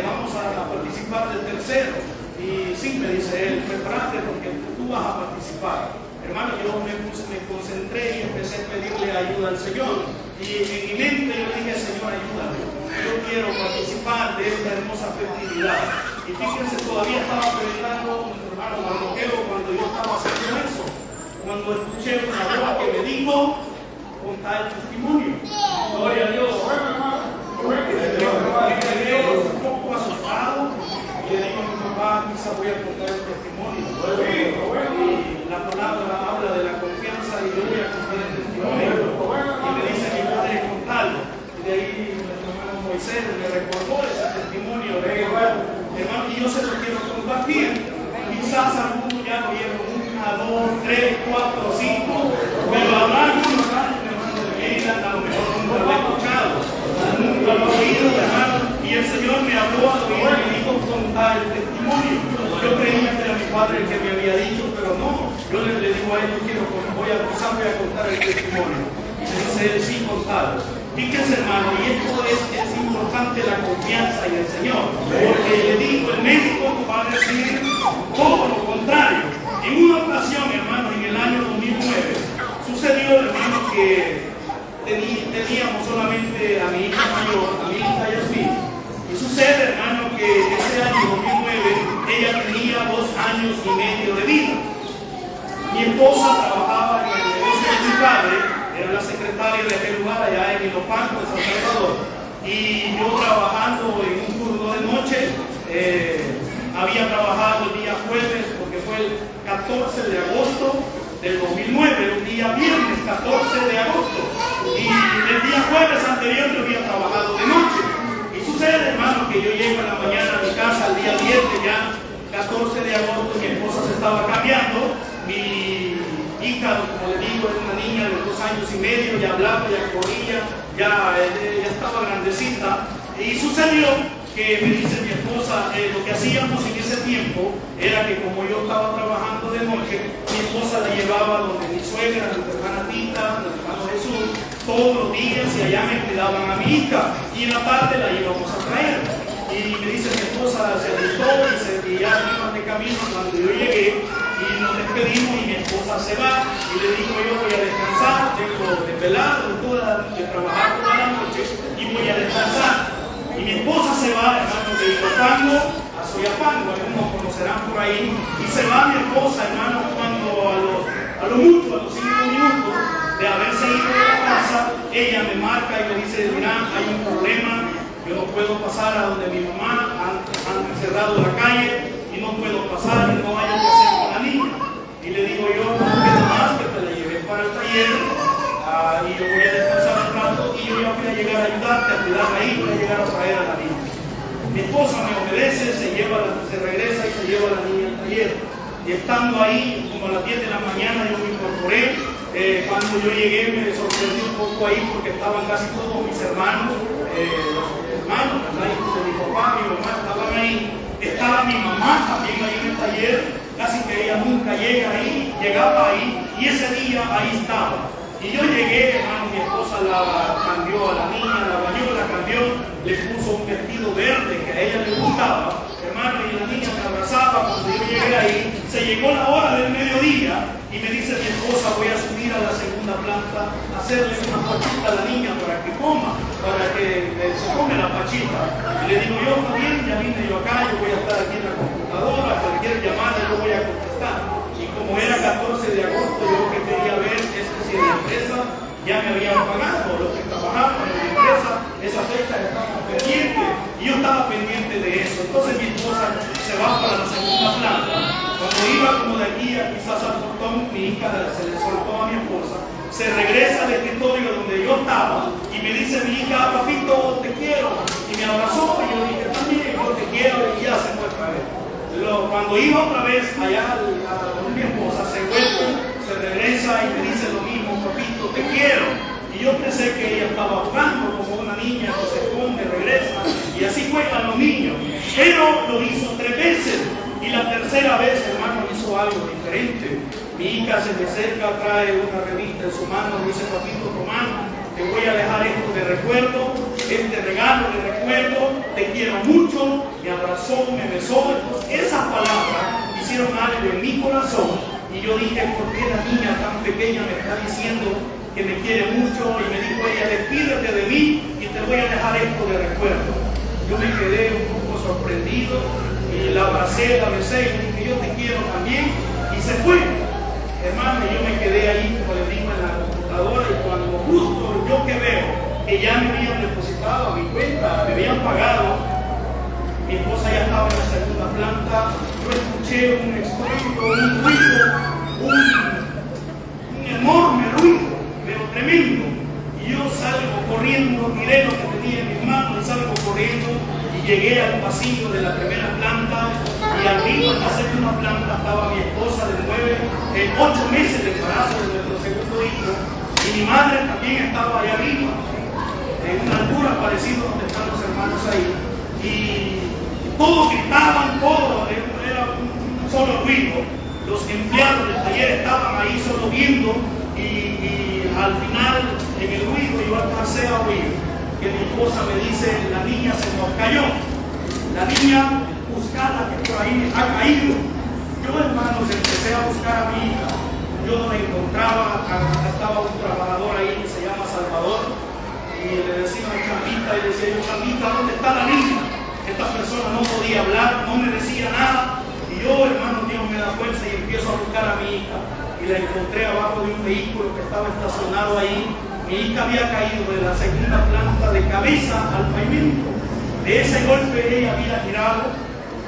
vamos a participar del tercero. Y sí, me dice él, prepárate porque tú vas a participar. Hermano, yo me concentré y empecé a pedirle ayuda al Señor. Y en mi mente yo dije, Señor, ayúdame. Yo quiero participar de esta hermosa festividad. Y fíjense, todavía estaba predicando nuestro hermano Mardoqueo cuando yo estaba haciendo eso. Cuando escuché una voz que me dijo, contar el testimonio. Gloria a Dios. Un poco asustado. Y le digo a mi papá, quizás voy a contar el testimonio. Y la palabra habla de la confianza y yo voy a contar el testimonio. Y me dice que podré contarlo. Y de ahí nuestro hermano Moisés me recordó ese testimonio. Hermano, y yo se lo quiero compartir. Quizás algunos ya lo vieron 1, 2, 3, 4, 5. Pero habrá algunos años, hermano, de vida, a lo mejor nunca lo he escuchado. Nunca lo he oído, hermano. Y el Señor me habló al oído y me dijo contar el testimonio. Yo creía que era mi padre el que me había dicho, pero no. Yo le digo a él, voy a contar el testimonio. Y me dice él, sí, contarlo. Fíjense, hermano, y esto es importante, la confianza en el Señor. Porque le digo, el médico va a decir todo lo contrario. En una ocasión, hermano, en el año 2009, sucedió, hermano, que teníamos solamente a mi hija mayor, a mi hija Yasmin. Y sucede, hermano, que ese año 2009 ella tenía 2 años y medio de vida. Mi esposa trabajaba en el negocio de mi padre, era la secretaria de aquel lugar allá en Ilopango, de San Salvador. Y yo trabajando en un turno de noche, había trabajado el día jueves, porque fue el 14 de agosto del 2009, un día viernes 14 de agosto. Y el día jueves anterior yo había trabajado de noche. Y sucede, hermano, que yo llego en la mañana a mi casa, el día viernes ya, 14 de agosto, mi esposa se estaba cambiando. Mi hija, como le digo, es una niña de 2 años y medio, ya hablaba, ya corría, ya estaba grandecita. Y sucedió que me dice mi esposa, lo que hacíamos en ese tiempo era que como yo estaba trabajando de noche, mi esposa la llevaba donde mi suegra, nuestra hermana Tita, nuestro hermano Jesús, todos los días, y allá me cuidaban a mi hija, y en la tarde la íbamos a traer. Y me dice mi esposa, se alistó y ya iban de camino cuando yo llegué, y nos despedimos y mi esposa se va, y le digo yo voy a descansar, tengo desvelado, de trabajar toda la noche, y voy a descansar. Y mi esposa se va, hermano, de Ilopango a Soyapango, algunos conocerán por ahí, y se va mi esposa, hermano, cuando a lo mucho, a los 5 minutos de haberse ido de la casa, ella me marca y me dice, mira, hay un problema, yo no puedo pasar a donde mi mamá, han cerrado la calle, y no puedo pasar, y no hay que hacer con la niña. Y le digo yo, no queda más que te la llevé para el taller, y yo voy a descansar un rato y yo ya voy a llegar a ayudarte, a cuidar ahí, voy a llegar a traer a la niña. Mi esposa me obedece, se regresa y se lleva a la niña al taller. Y estando ahí, como a las 10 de la mañana, yo me incorporé. Cuando yo llegué me sorprendí un poco ahí porque estaban casi todos mis hermanos, los hermanos, ¿verdad? De mi papá, mi mamá estaban ahí. Estaba mi mamá también ahí en el taller, casi que ella nunca llegaba ahí, y ese día ahí estaba. Y yo llegué, hermano, mi esposa la cambió a la niña, la bañó, la cambió, le puso un vestido verde que a ella le gustaba, hermano, y la niña me abrazaba. Cuando yo llegué ahí, se llegó la hora del mediodía y me dice mi esposa, voy a subir a la segunda planta a hacerle una pachita a la niña para que coma, para que se come la pachita. Y le digo yo, está bien, ya vine yo acá, yo voy a estar aquí en la computadora, cualquier llamada yo voy a contestar. Y como era 14 de agosto, yo lo que quería ver es que si la empresa ya me habían pagado, los que trabajaban en la empresa, esa fecha estaba pendiente, y yo estaba pendiente de eso. Entonces mi esposa se va para la segunda planta. Cuando iba como de aquí a quizás al portón, mi hija se le soltó a mi esposa, se regresa al escritorio donde yo estaba, y me dice mi hija, papito, te quiero, y me abrazó, y yo dije, también, yo te quiero, y ya se fue otra vez. Cuando iba otra vez allá a mi esposa, se vuelve, se regresa y me dice lo mismo, papito, te quiero. Y yo pensé que ella estaba jugando como una niña que se esconde, regresa, y así juegan los niños. Pero lo hizo 3 veces, y la tercera vez, hermano, hizo algo diferente. Mi hija se me acerca, trae una revista en su mano, me dice, papito, Román, te voy a dejar esto de recuerdo. este regalo de recuerdo, te quiero mucho, me abrazó, me besó. Entonces esas palabras hicieron algo en mi corazón y yo dije, ¿por qué la niña tan pequeña me está diciendo que me quiere mucho? Y me dijo ella, despídete de mí y te voy a dejar esto de recuerdo. Yo me quedé un poco sorprendido y la abracé, la besé y le dije, yo te quiero también, y se fue. Hermano, yo me quedé ahí, como le digo, en la computadora, y cuando justo yo que veo que ya me habían depositado a mi cuenta, me habían pagado, mi esposa ya estaba en la segunda planta, yo escuché un estruendo, un ruido, un enorme ruido, pero tremendo. Y yo salgo corriendo, miré lo que tenía en mis manos y salgo corriendo y llegué al pasillo de la primera planta y arriba en la segunda planta estaba mi esposa de 8 meses de embarazo de nuestro segundo hijo y mi madre también estaba allá arriba, en una altura parecida donde están los hermanos ahí. Y todos gritaban, todo era un solo ruido. Los empleados del taller estaban ahí solo viendo y al final en el ruido yo alcancé a oír que mi esposa me dice, la niña se nos cayó, la niña buscada que por ahí ha caído. Yo, hermanos, empecé a buscar a mi hija, yo no la encontraba, estaba un trabajador ahí que se llama Salvador y le decía a Chambita, y le decía yo, Chambita, ¿dónde está la niña? Esta persona no podía hablar, no me decía nada, y yo, hermano, Dios me da fuerza y empiezo a buscar a mi hija y la encontré abajo de un vehículo que estaba estacionado ahí. Mi hija había caído de la segunda planta de cabeza al pavimento. De ese golpe ella había girado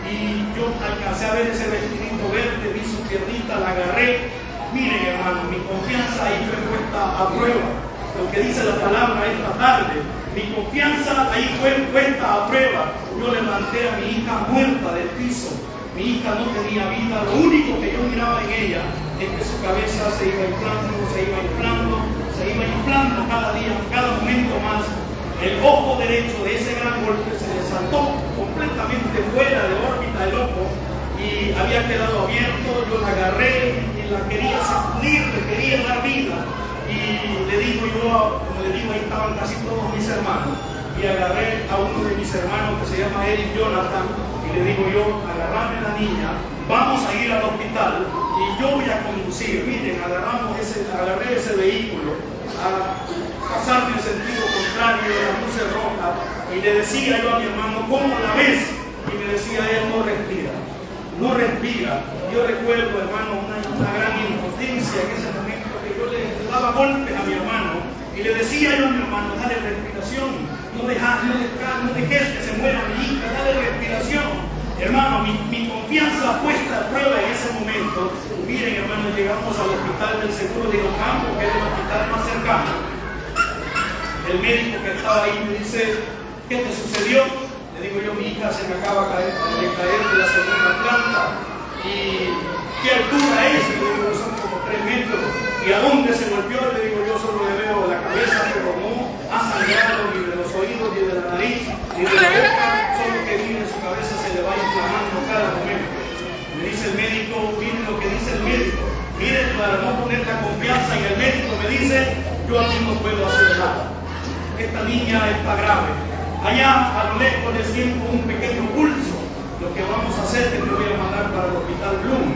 y yo alcancé a ver ese vestidito verde, vi su piernita, la agarré. Miren, hermano, mi confianza ahí fue puesta a prueba. Lo que dice la palabra esta tarde, mi confianza ahí fue puesta a prueba. Yo levanté a mi hija muerta del piso. Mi hija no tenía vida, lo único que yo miraba en ella es que su cabeza se iba inflando, cada día, cada momento más. El ojo derecho de ese gran golpe se le saltó completamente fuera de órbita del ojo y había quedado abierto. Yo la agarré y la quería sacudir, le quería dar vida. Y le digo yo, como le digo, ahí estaban casi todos mis hermanos. Y agarré a uno de mis hermanos que se llama Eric Jonathan y le digo yo, agarrame la niña, vamos a ir al hospital y yo voy a conducir. Miren, agarré ese vehículo a pasar en sentido contrario de las luces rojas y le decía yo a mi hermano, ¿cómo la ves? Y me decía él, no respira, no respira. Yo recuerdo, hermano, una gran impotencia en ese momento que yo le daba golpes a mi hermano y le decía yo a mi hermano, dale respiración, no dejes que se muera mi hija, dale respiración. Hermano, mi confianza puesta a prueba en ese momento. Miren, hermano, llegamos al hospital del Seguro de Ocampo, que es el hospital más cercano. El médico que estaba ahí me dice, ¿qué te sucedió? Le digo yo, mi hija se me acaba de caer de la segunda planta. ¿Y qué altura es? Le digo, son como 3 metros. ¿Y a dónde se golpeó? Le digo, yo solo le veo la cabeza, pero no ha sangrado ni de los oídos, ni de la nariz, ni de la boca. Solo que viene su cabeza se le va inflamando cada momento. Me dice el médico, miren lo que dice el médico. Miren, para no poner la confianza en el médico, me dice, yo aquí no puedo hacer nada. Esta niña está grave. Allá a lo lejos le siento un pequeño pulso. Lo que vamos a hacer es que me voy a mandar para el hospital Bloom.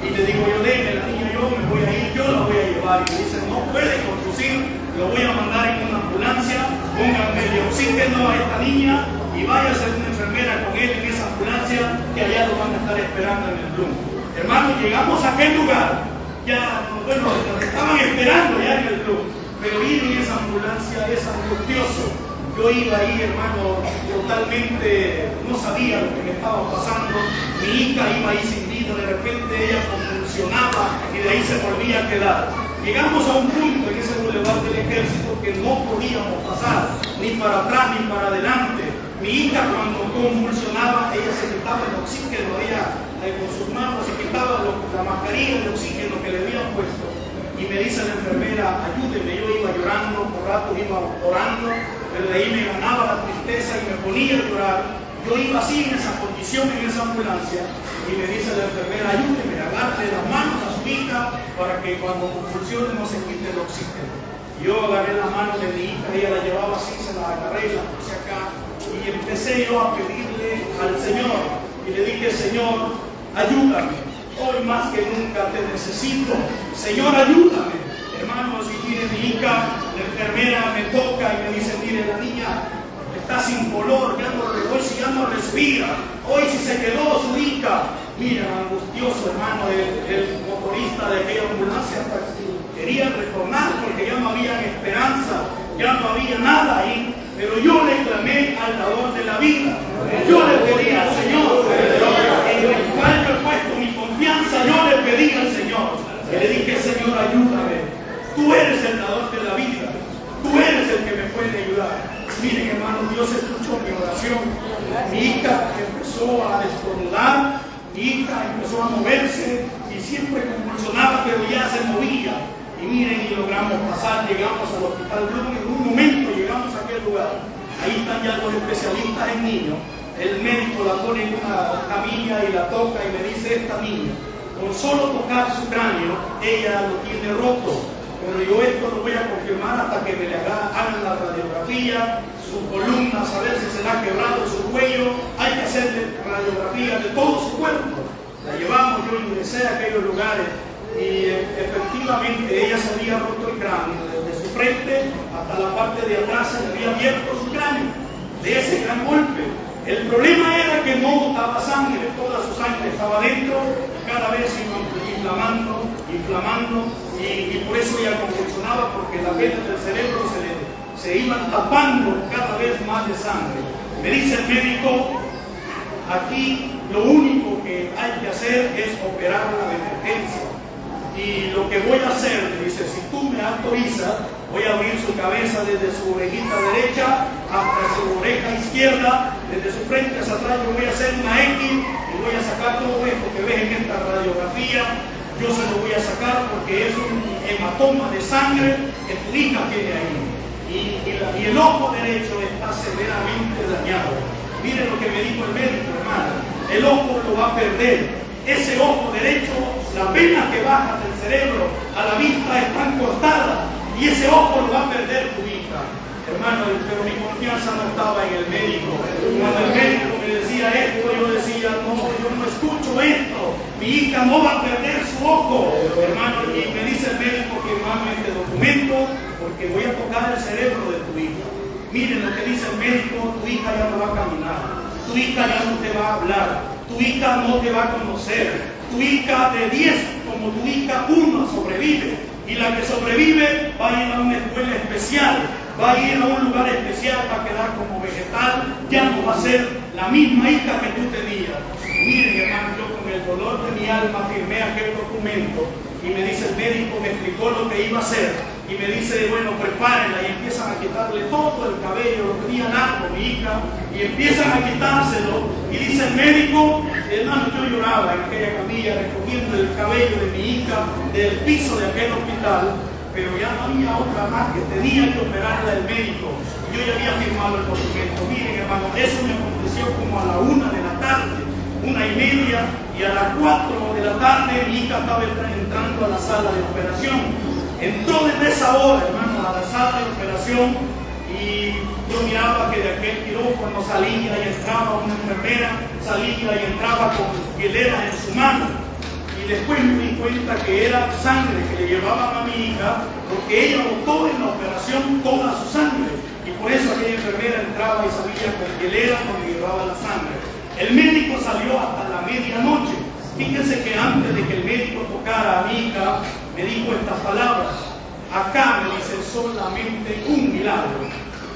Y le digo yo, déjeme la niña, yo me voy a ir, yo la voy a llevar. Y me dice, no puede conducir, lo voy a mandar en una ambulancia, pónganme de oxígeno a esta niña y vaya a ser una enfermera con él en esa ambulancia que allá lo van a estar esperando en el Bloom. Hermano, llegamos a aquel lugar, ya, bueno, nos estaban esperando ya en el Bloom, pero ir en esa ambulancia es angustioso. Yo iba ahí, hermano, totalmente, no sabía lo que me estaba pasando. Mi hija iba ahí sin vida, de repente ella convulsionaba y de ahí se volvía a quedar. Llegamos a un punto en ese bulevar del Ejército que no podíamos pasar, ni para atrás ni para adelante. Mi hija cuando convulsionaba, ella se quitaba el oxígeno, ella con sus manos se quitaba la mascarilla de oxígeno que le habían puesto. Y me dice la enfermera, ayúdeme. Yo iba llorando, por rato iba orando, pero de ahí me ganaba la tristeza y me ponía a llorar. Yo iba así en esa condición, en esa ambulancia, y me dice la enfermera, ayúdeme, agarre las manos a su hija para que cuando convulsione no se quite el oxígeno. Yo agarré la mano de mi hija, ella la llevaba así, se la agarré y la puse acá. Y empecé yo a pedirle al Señor. Y le dije, Señor, ayúdame. Hoy más que nunca te necesito. Señor, ayúdame. Hermanos, y mire, mi hija, la enfermera me toca y me dice, mire, la niña está sin color, hoy si ya no respira, hoy si se quedó su hija. Mira, angustioso, hermano, el motorista de aquella ambulancia quería retornar porque ya no había esperanza, ya no había nada ahí. Pero yo le clamé al dador de la vida. Yo le pedí al Señor, en el cual yo he puesto mi confianza, yo le pedí al Señor. Y le dije, Señor, ayúdame. Tú eres el dador de la vida. Tú eres el que me puede ayudar. Miren, hermanos, Dios escuchó mi oración. Mi hija empezó a destornudar, mi hija empezó a moverse y siempre convulsionaba, pero ya se movía. Y miren, y logramos pasar, llegamos al hospital Blum, en un momento llegamos a aquel lugar. Ahí están ya los especialistas en niños. El médico la pone en una camilla y la toca y me dice, esta niña, con solo tocar su cráneo, ella lo tiene roto. Pero yo esto lo voy a confirmar hasta que me le hagan la radiografía, su columna, saber si se le ha quebrado su cuello. Hay que hacerle radiografía de todo su cuerpo. La llevamos, yo ingresé a aquellos lugares y efectivamente ella se había roto el cráneo, desde su frente hasta la parte de atrás se le había abierto su cráneo, de ese gran golpe. El problema era que no botaba sangre, toda su sangre estaba dentro y cada vez iba inflamando, y por eso ella convulsionaba, porque las venas del cerebro se iban tapando cada vez más de sangre. Me dice el médico, aquí lo único que hay que hacer es operarla de emergencia. Y lo que voy a hacer, me dice, si tú me autorizas, voy a abrir su cabeza desde su orejita derecha hasta su oreja izquierda, desde su frente hacia atrás. Yo voy a hacer una X y voy a sacar todo esto que ves en esta radiografía. Yo se lo voy a sacar porque es un hematoma de sangre que tu hija tiene ahí. Y el ojo derecho está severamente dañado. Miren lo que me dijo el médico, hermano. El ojo lo va a perder. Ese ojo derecho, las venas que bajan del cerebro a la vista están cortadas. Y ese ojo lo va a perder tu hija. Hermano, pero mi confianza no estaba en el médico. Cuando el médico me decía esto, yo decía, no, yo no escucho esto. Mi hija no va a perder su ojo. Hermano, y me dice el médico que firmame este documento porque voy a tocar el cerebro de tu hija. Miren lo que dice el médico, tu hija ya no va a caminar. Tu hija ya no te va a hablar. Tu hija no te va a conocer. Tu hija de 10, como tu hija, 1 sobrevive. Y la que sobrevive va a ir a una escuela especial, va a ir a un lugar especial, va a quedar como vegetal, ya no va a ser la misma hija que tú tenías. Miren, hermano, yo con el dolor de mi alma firmé aquel documento y me dice el médico, me explicó lo que iba a hacer y me dice, bueno, prepárenla, y empiezan a quitarle todo el cabello, lo tenía largo mi hija, y empiezan a quitárselo, y dice el médico, hermano, yo lloraba en aquella camilla recogiendo el cabello de mi hija del piso de aquel hospital, pero ya no había otra más, que tenía que operarla el médico. Yo ya había firmado el documento. Miren, hermano, eso me aconteció como a la 1 de la tarde, 1:30, y a las 4 de la tarde mi hija estaba entrando a la sala de operación. Entró desde esa hora, hermano, a la sala de operación, y yo miraba que de aquel quirófano salía y entraba una enfermera, salía y entraba con hieleras en su mano. Y después me di cuenta que era sangre que le llevaban a mi hija, porque ella botó en la operación toda su sangre. Y por eso aquella enfermera entraba y salía con hieleras donde llevaba la sangre. El médico salió hasta la medianoche. Fíjense que antes de que el médico tocara a mi hija, me dijo estas palabras. Acá me dice solamente un milagro.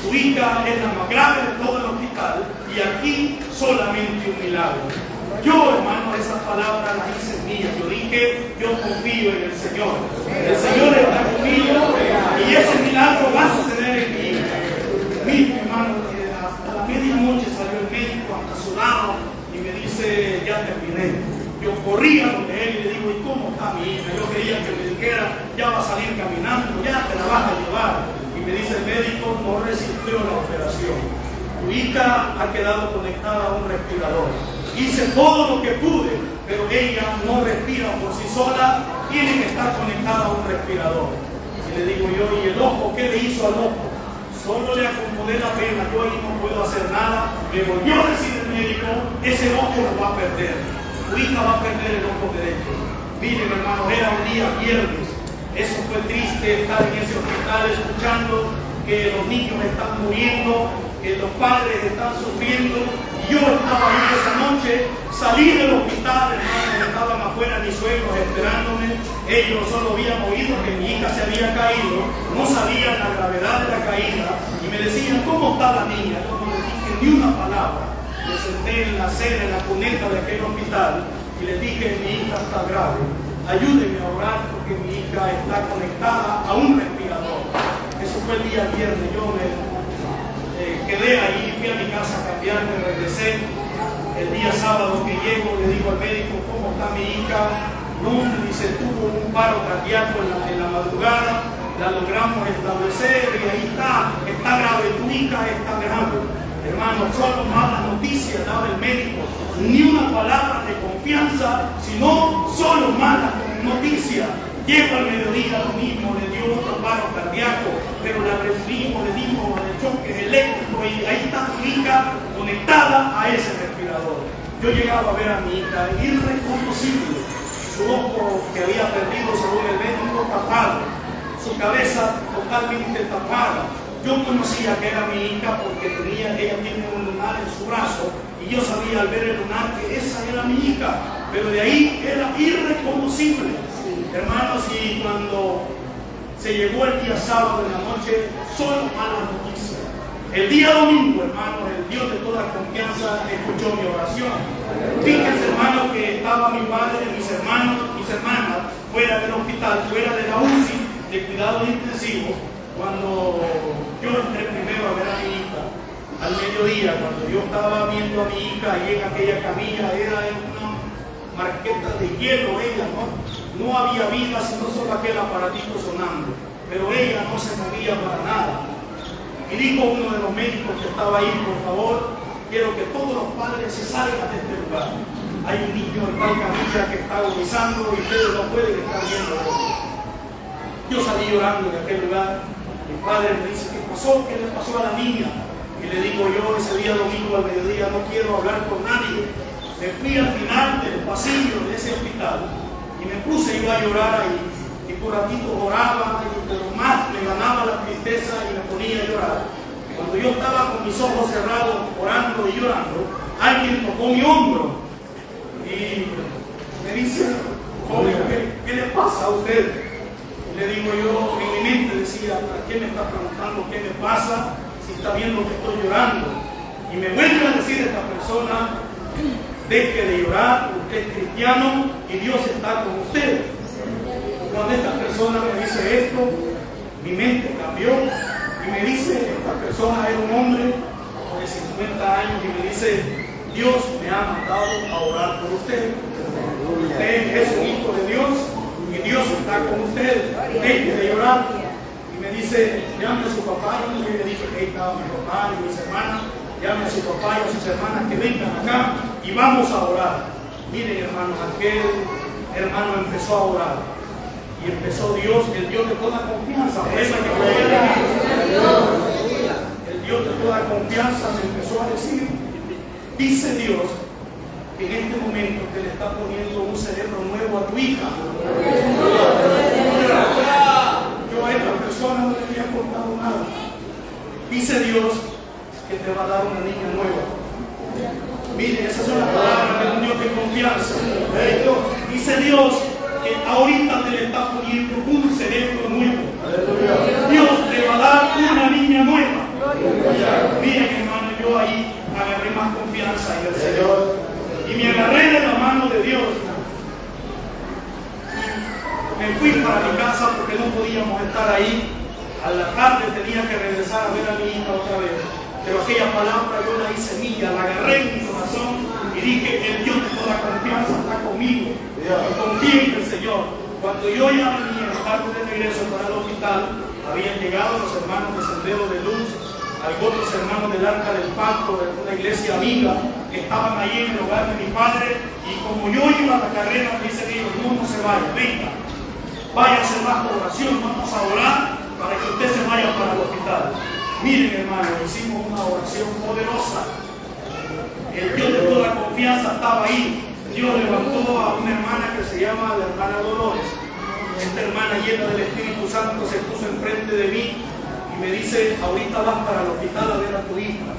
Tu hija es la más grave de todo el hospital y aquí solamente un milagro. Yo, hermano, esas palabras las hice mías. Yo dije, yo confío en el Señor. El Señor está conmigo y ese milagro va a suceder en mi hija. Mi hermano, hasta la medianoche salió el médico hasta sudado y me dice, ya terminé. Yo corría donde él y le digo, ¿y cómo está mi hija? Yo quería que me dijera, ya va a salir caminando, ya te la vas a llevar. Y me dice el médico, no resistió la operación. Tu hija ha quedado conectada a un respirador. Hice todo lo que pude, pero ella no respira por sí sola, tiene que estar conectada a un respirador. Y le digo yo, ¿y el ojo qué le hizo al ojo? Solo le acomodé la pena, yo ahí no puedo hacer nada. Me volvió a decir el médico, ese ojo lo va a perder. Tu hija va a perder el ojo derecho. Miren, hermano, era un día viernes. Eso fue triste, estar en ese hospital escuchando que los niños están muriendo, que los padres están sufriendo. Y yo estaba ahí esa noche, salí del hospital, hermano, estaban afuera mis suegros esperándome. Ellos solo habían oído que mi hija se había caído, no sabían la gravedad de la caída y me decían, ¿cómo está la niña? Yo no le dije ni una palabra. Me senté en la acera, en la cuneta de aquel hospital y le dije, mi hija está grave, ayúdenme a orar porque mi hija está conectada a un respirador. Eso fue el día viernes, yo me quedé ahí, fui a mi casa a cambiarme, regresé. El día sábado que llego le digo al médico, ¿cómo está mi hija? No, me dice, tuvo un paro cardíaco en la madrugada, la logramos establecer y ahí está grave, tu hija está grave. Hermano, solo malas noticias daba el médico, ni una palabra de confianza, sino solo malas noticias. Llego al mediodía lo mismo, le dio otro paro cardíaco, pero la revivimos, le dimos el choque eléctrico y ahí está tu hija conectada a ese respirador. Yo llegaba a ver a mi hija, irreconocible. Su ojo que había perdido según el médico tapado, su cabeza totalmente tapada. Yo conocía que era mi hija porque ella tiene un lunar en su brazo y yo sabía al ver el lunar que esa era mi hija, pero de ahí era irreconocible. Hermanos, y cuando se llegó el día sábado en la noche, solo malas noticias. El día domingo, hermanos, el Dios de toda confianza escuchó mi oración. Fíjense, hermanos, que estaba mi padre, mis hermanos, mis hermanas, fuera del hospital, fuera de la UCI, de cuidado intensivo, cuando yo entré primero a ver a mi hija, al mediodía, cuando yo estaba viendo a mi hija ahí en aquella camilla, era en una marqueta de hielo ella, no había vida, sino solo aquel aparatito sonando, pero ella no se movía para nada. Y dijo uno de los médicos que estaba ahí, por favor, quiero que todos los padres se salgan de este lugar. Hay un niño en tal camilla que está agonizando y ustedes no pueden estar viendo esto. Yo salí llorando de aquel lugar. Mi padre me dice, ¿qué pasó? ¿Qué le pasó a la niña? Y le digo yo, ese día domingo al mediodía, no quiero hablar con nadie. Me fui al final del pasillo de ese hospital y me puse yo a llorar ahí. Y por ratito oraba, pero más me ganaba la tristeza y me ponía a llorar. Cuando yo estaba con mis ojos cerrados, orando y llorando, alguien tocó mi hombro y me dice, joven, ¿qué le pasa a usted? Y le digo yo, en mi mente decía, ¿para qué me está preguntando qué me pasa si está viendo que estoy llorando? Y me vuelve a decir esta persona, deje de llorar, usted es cristiano y Dios está con usted. Cuando esta persona me dice esto, mi mente cambió y me dice, esta persona era un hombre de 50 años y me dice, Dios me ha mandado a orar por usted. Usted es un hijo de Dios y Dios está con usted. Deje de llorar. Y me dice, llame a su papá. Y yo le dije que ahí estaba mi papá y mis hermanas. Llame a su papá y a sus hermanas que vengan acá y vamos a orar. Miren, hermanos, aquel hermano empezó a orar. Y empezó Dios, el Dios de toda confianza. Por eso que el Dios de toda confianza me empezó a decir, dice Dios, que en este momento te le está poniendo un cerebro nuevo a tu hija. Yo a esta persona no le había contado nada. Dice Dios que te va a dar una niña nueva. Miren, esas son las palabras de un Dios de confianza. Dice Dios que ahorita te le está poniendo un cerebro nuevo. Dios te va a dar una niña nueva. Miren, hermano, yo ahí agarré más confianza en el Señor y me agarré de la mano de Dios. Me fui para mi casa porque no podíamos estar ahí. A la tarde tenía que regresar a ver a mi hija otra vez, pero aquella palabra yo la hice mía, la agarré en mi corazón y dije, el Dios de toda confianza está conmigo. Confío en el Señor. Cuando yo ya venía tarde de regreso para el hospital, habían llegado los hermanos de Sendero de Luz, algunos hermanos del Arca del Pacto, de una iglesia amiga, que estaban ahí en el hogar de mi padre, y como yo iba a la carrera, me dicen ellos, no se vaya, venga. váyase bajo oración, vamos a orar para que usted se vaya para el hospital. Miren, hermano, hicimos una oración poderosa. El Dios de toda confianza estaba ahí. Dios levantó a una hermana que se llama la hermana Dolores. Esta hermana llena del Espíritu Santo se puso enfrente de mí y me dice, ahorita vas para el hospital a ver a tu hija.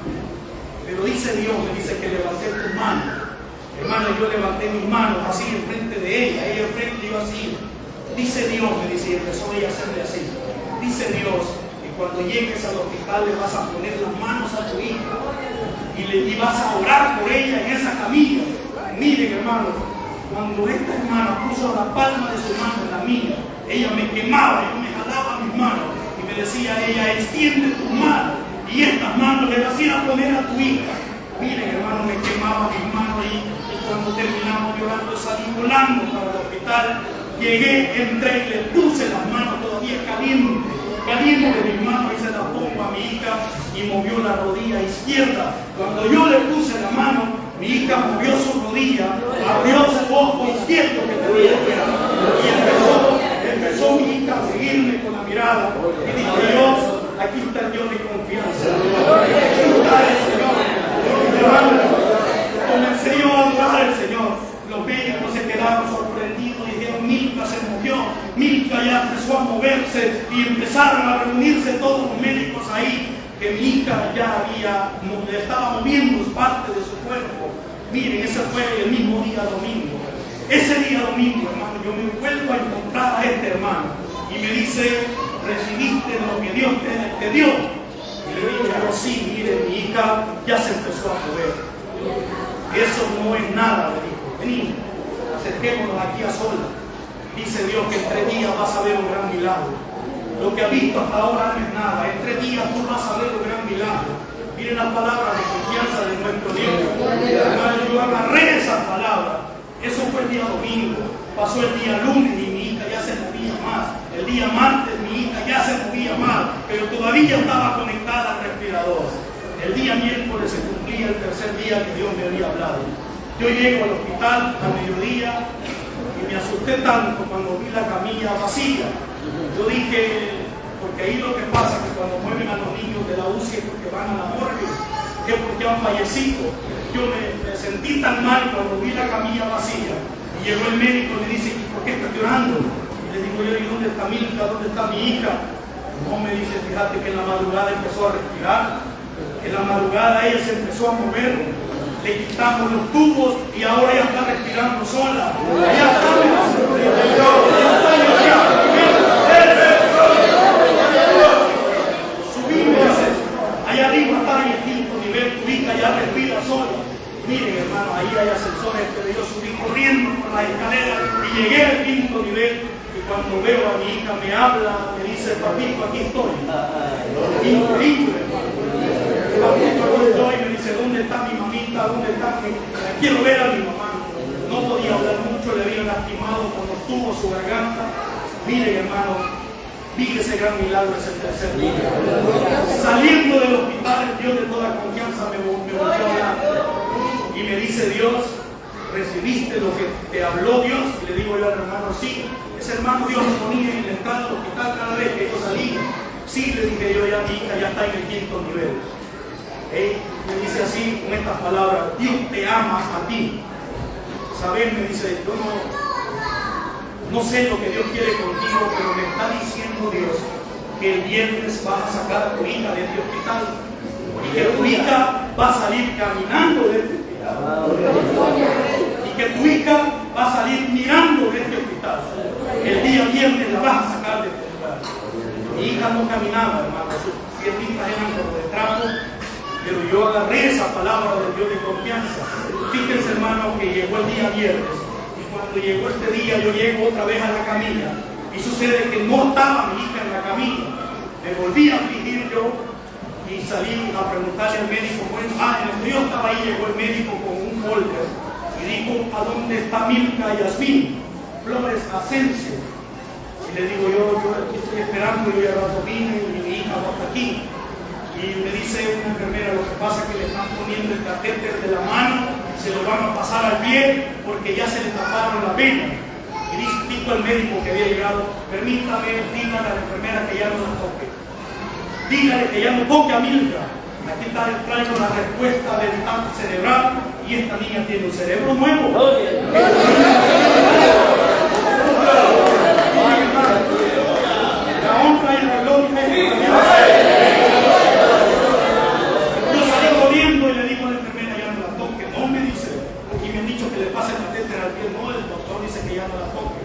Pero dice Dios, me dice que levanté tus manos. Hermana, yo levanté mis manos así enfrente de ella enfrente, yo así. Dice Dios, me dice, y empezó ella a hacerle así. Dice Dios, que cuando llegues al hospital le vas a poner las manos a tu hija y vas a orar por ella en esa camilla. Miren, hermanos, cuando esta hermana puso la palma de su mano en la mía, ella me quemaba, yo me jalaba mis manos y me decía ella, extiende tus manos y estas manos le vas a ir a poner a tu hija. Miren, hermano, me quemaba mis manos y cuando terminamos llorando salí volando para el hospital. Llegué, entré y le puse las manos todavía caliente de mis manos y se las pongo a mi hija y movió la rodilla izquierda. Cuando yo le puse la mano, mi hija movió su rodilla, abrió su ojo izquierdo que tenía y empezó mi hija a seguirme con la mirada y dije, Dios, aquí está el Dios de confianza. Aquí está el Señor. Comencé yo a adorar al Señor. Los médicos se quedaron sorprendidos y dijeron, Milka se movió, Milka ya empezó a moverse y empezaron a reunirse todos los médicos ahí, que mi hija ya estaba moviendo parte de su cuerpo. Miren, ese fue el mismo día domingo. Ese día domingo, hermano, yo me vuelvo a encontrar a este hermano y me dice, ¿recibiste lo que Dios te dio? Y le digo, yo sí, mire, mi hija ya se empezó a mover. Eso no es nada, le digo. Vení, acerquémonos aquí a solas. Dice Dios que en 3 días vas a ver un gran milagro. Lo que has visto hasta ahora no es nada. En 3 días tú vas a ver un gran milagro. Miren las palabras de confianza de nuestro Dios. Yo agarré esa palabra. Eso fue el día domingo. Pasó el día lunes y mi hija ya se movía más. El día martes mi hija ya se movía más, pero todavía estaba conectada al respirador. El día miércoles se cumplía el 3er día que Dios me había hablado. Yo llego al hospital a mediodía y me asusté tanto cuando vi la camilla vacía. Yo dije, porque ahí lo que pasa es que cuando mueven a los niños de la UCI es porque van a la morgue, que porque han fallecido. Yo me sentí tan mal cuando vi la camilla vacía. Y llegó el médico y me dice, ¿y por qué estás llorando? Y le digo yo, ¿y dónde está Milka? ¿Dónde está mi hija? No, me dice, fíjate que en la madrugada empezó a respirar. En la madrugada ella se empezó a mover. Le quitamos los tubos y ahora ella está respirando sola. Ella está subimos, allá arriba está en el 5º nivel, tu hija ya respira sola. Miren, hermano, ahí hay ascensores, pero yo subí corriendo por las escaleras y llegué al 5º nivel. Y cuando veo a mi hija me habla, me dice, papito, aquí estoy. Increíble, hermano. Papito, aquí estoy, me dice, ¿dónde está mi mamita? ¿Dónde está mi...? Quiero ver a mi mamá. No podía hablar mucho, le habían lastimado con los tubos su garganta. Miren, hermano, vi ese gran milagro ese 3er día. Saliendo del hospital, Dios de toda confianza me volvió a hablar. Y me dice Dios, ¿recibiste lo que te habló Dios? Y le digo yo al hermano, sí. Ese hermano Dios me ponía en la entrada del hospital cada vez que yo salía. Sí, le dije yo, ya mi hija ya está en el 5º nivel. Me dice así, con estas palabras, Dios te ama a ti. ¿Sabes? Me dice, yo no sé lo que Dios quiere contigo, pero me está diciendo Dios que el viernes vas a sacar a tu hija de este hospital y que tu hija va a salir caminando de este hospital y que tu hija va a salir mirando de este hospital. El día viernes la vas a sacar de este hospital. Mi hija no caminaba, hermano, sus piernitas eran como de trapo, pero yo agarré esa palabra del Dios de confianza. Fíjense, hermano, que llegó el día viernes y cuando llegó este día yo llego otra vez a la camilla y sucede que no estaba mi hija en la camilla. Me volví a afligir yo y salí a preguntarle al médico, bueno, en el que yo estaba ahí llegó el médico con un folder y dijo, ¿a dónde está Milka Yasmín Flores Asensio? Y le digo yo aquí estoy esperando, yo ya rato vine y mi hija va hasta aquí. Y me dice una enfermera, lo que pasa es que le están poniendo el catéter de la mano, se lo van a pasar al pie porque ya se le taparon la vena. Y dice, dijo el médico que había llegado: permítame, dígale a la enfermera que ya no la toque. Dígale que ya no toque a Milka. Aquí traigo la respuesta del impacto cerebral y esta niña tiene un cerebro nuevo. La honra y la gloria es de Dios. Yo salí corriendo y le digo a la enfermera: ya no la toque. No, me dice, y me han dicho que le pase el catéter al pie. No, el doctor dice que ya no la toque.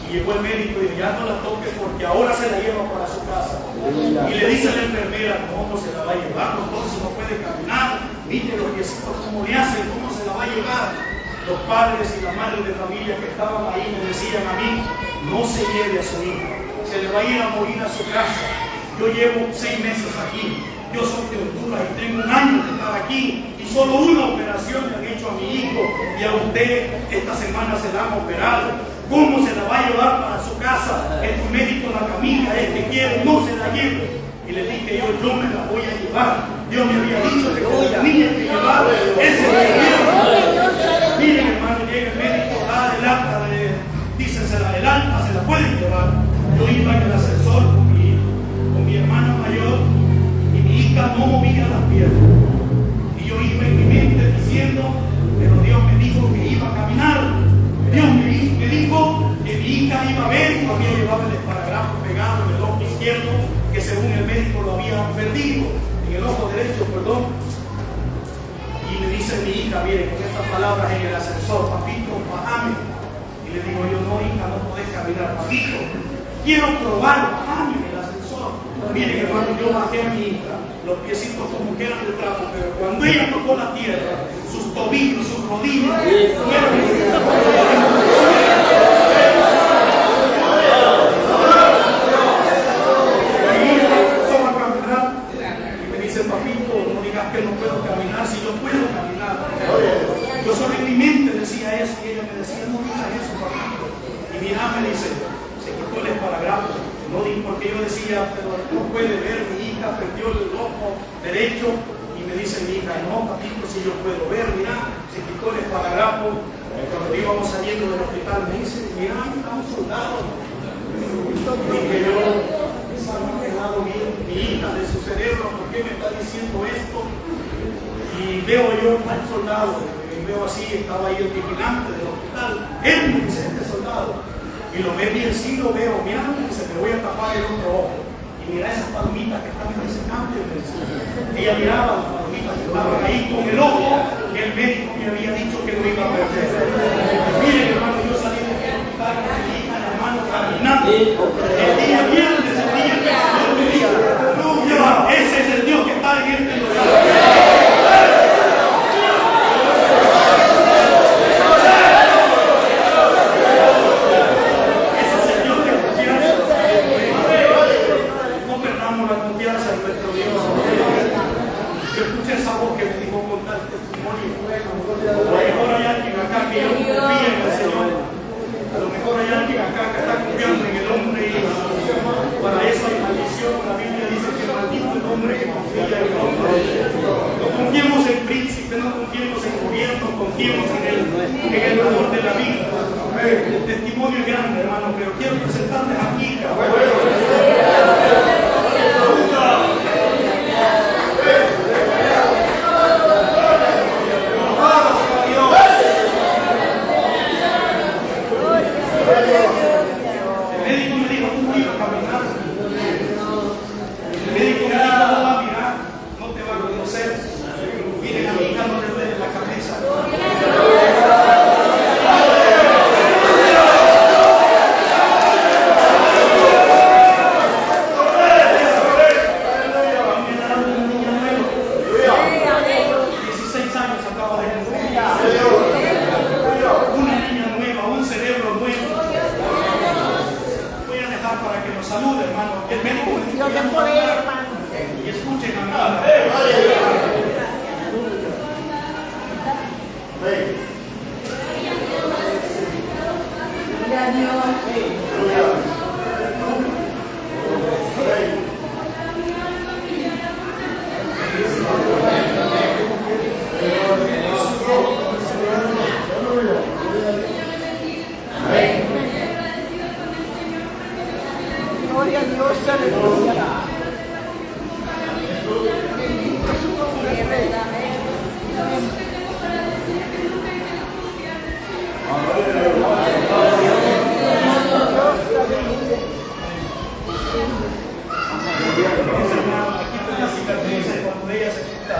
Y llegó el médico y dijo: ya no la toque porque ahora se la lleva para su casa. Y le dice a la enfermera: ¿cómo se la va a llevar? Doctor, si no puede caminar, mire los piecitos cómo le hacen, cómo se la va a llevar. Los padres y las madres de familia que estaban ahí me decían a mí: no se lleve a su hija, se le va a ir a morir a su casa. Yo llevo 6 meses aquí, yo soy de Honduras y tengo 1 año de estar aquí y solo una operación le han hecho a mi hijo y a usted esta semana se la han operado. ¿Cómo se la va a llevar para su casa? Es tu médico, la familia, es que quiere, no se la lleve. Y le dije yo me la voy a llevar. Dios me había dicho que la tenía que llevar. Ese es el miedo. Miren, hermano, llega el médico, da el alta, dicen se la del alta, se la pueden llevar. Yo iba en el ascensor con mi hermano mayor y mi hija no movía las piernas. Y yo iba en mi mente diciendo, pero Dios me dijo que iba a caminar. Dios me dijo que mi hija iba a ver y había llevado el esparadrapo pegado en el ojo izquierdo, que según el médico lo había perdido, en el ojo derecho, perdón. Y me dice mi hija, mire, con estas palabras en el ascensor: papito, bájame. Y le digo yo: no, hija, no podés caminar. Papito, quiero probar, bájame en el ascensor. Miren, hermano, yo bajé a mi hija, los piecitos como que eran de trapo, pero cuando ella tocó la tierra, sus tobillos, sus rodillas, papito, no digas que no puedo caminar, si yo puedo caminar. Yo solo en mi mente decía eso y ella me decía: no digas eso, papito. Y mira, me dice, se quitó el esparadrapo. No digo porque yo decía, pero no puede ver, mi hija perdió el ojo derecho. Y me dice mi hija: no, papito, si yo puedo ver, mira, se quitó el esparadrapo. Cuando íbamos saliendo del hospital me dice: mira, está un soldado. Dije yo: mi hija de su cerebro, ¿por qué me está diciendo esto? Y veo yo al soldado, y veo así, estaba ahí el vigilante del hospital. Él me dice: este soldado. Y lo ve bien, sí lo veo, mira, me dice: me voy a tapar el otro ojo. Y mira esas palomitas que están en ese cambio. Ella miraba las palomitas que estaban ahí con el ojo que el médico me había dicho que no iba a perder. Miren, hermano, yo salí del hospital con mi hija en la mano caminando. El día viernes, el día que el Señor me dijo: no, ese es el Dios que está en este lugar. Ese es el Dios de confianza. No perdamos la confianza en nuestro Dios. Yo escuché esa voz que me dijo contar testimonio. A lo mejor hay alguien acá que yo confía en el Señor. A lo mejor hay alguien acá que está confiando en el hombre y para eso hay maldición. La Biblia dice que maldito el hombre que confía en el hombre. No confiemos en príncipes, no confiemos en gobierno, confiemos en el valor de la vida. El testimonio es grande, hermano, pero quiero presentarles aquí, Aquí están las cicatrices cuando ella se quita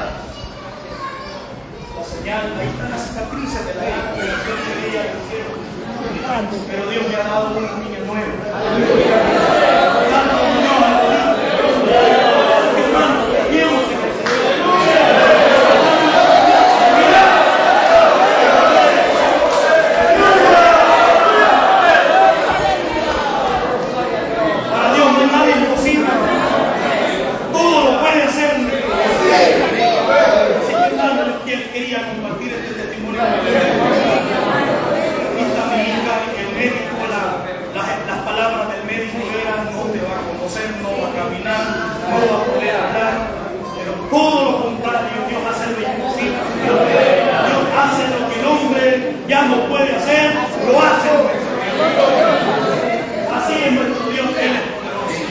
la señal. Ahí están las cicatrices de la ella que ella hicieron. Pero Dios me ha dado una niña nueva. Ya no puede hacer, lo hace nuestro Dios. Así es nuestro Dios, Él es poderoso.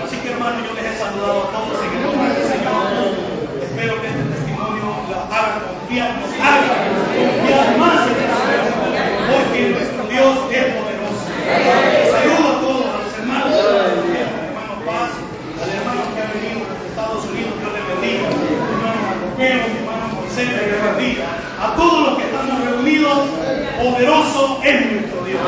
Así que hermano, yo les he saludado a todos en el nombre del Señor. Espero que este testimonio los haga confiar, nos haga confiar más en el Señor, porque nuestro Dios es poderoso. Saludo a todos, a los hermanos, al hermano Paz, al hermano que ha venido de Estados Unidos, Dios les bendiga. Mi hermano Marcoqueo, mi hermano Moisés, Dios les bendiga. A todos los que estamos reunidos, poderoso es nuestro Dios.